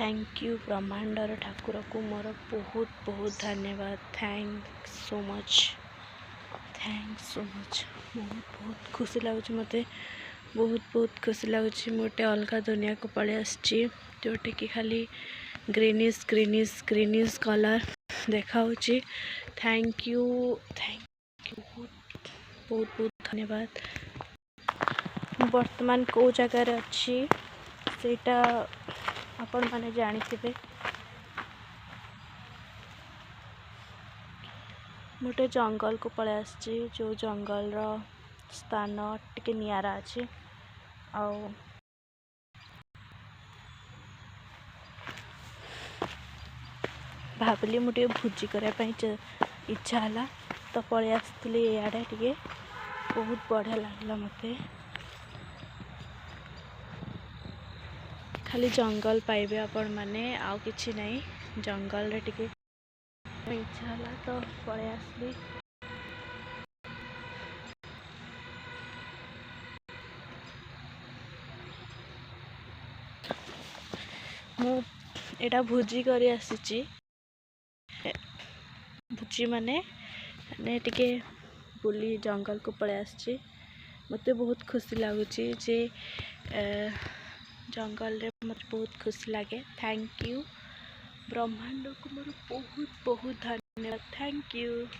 Thank you ब्रह्मांडर Thakur को मोर बहुत बहुत धन्यवाद। थैंक्स सो मच बहुत बहुत खुशी लगुच मत बहुत खुशी लगुच। मोटे अलग दुनिया को पलि आसची जोटे कि खाली ग्रीनिश ग्रीनिश ग्रीनिश कलर देखा। थैंक यू बहुत बहुत धन्यवाद। वर्तमान को जगार अच्छी सेटा आपण माने जानिथिबे। मोटे जंगल को पलि आसची जो जंगल रो स्थान टिके नियारा अच्छी। आउ भाविली मुझे भोजी करने इच्छा है तो पलि आसती इे टे बहुत बढ़िया लगला। मत खाली जंगल पाइबे आपण माने आउ किछि नहीं। जंगल रे टिके इच्छा है तो पलि आसली। मु एटा भोजी करी आसीची। भोजी माने टिके बुली जंगल को पलि आसची। मते बहुत खुशी लगुच जे जंगल रे मत बहुत खुशी लगे। थैंक यू ब्रह्मांड को मोर बहुत बहुत धन्यवाद। Thank you.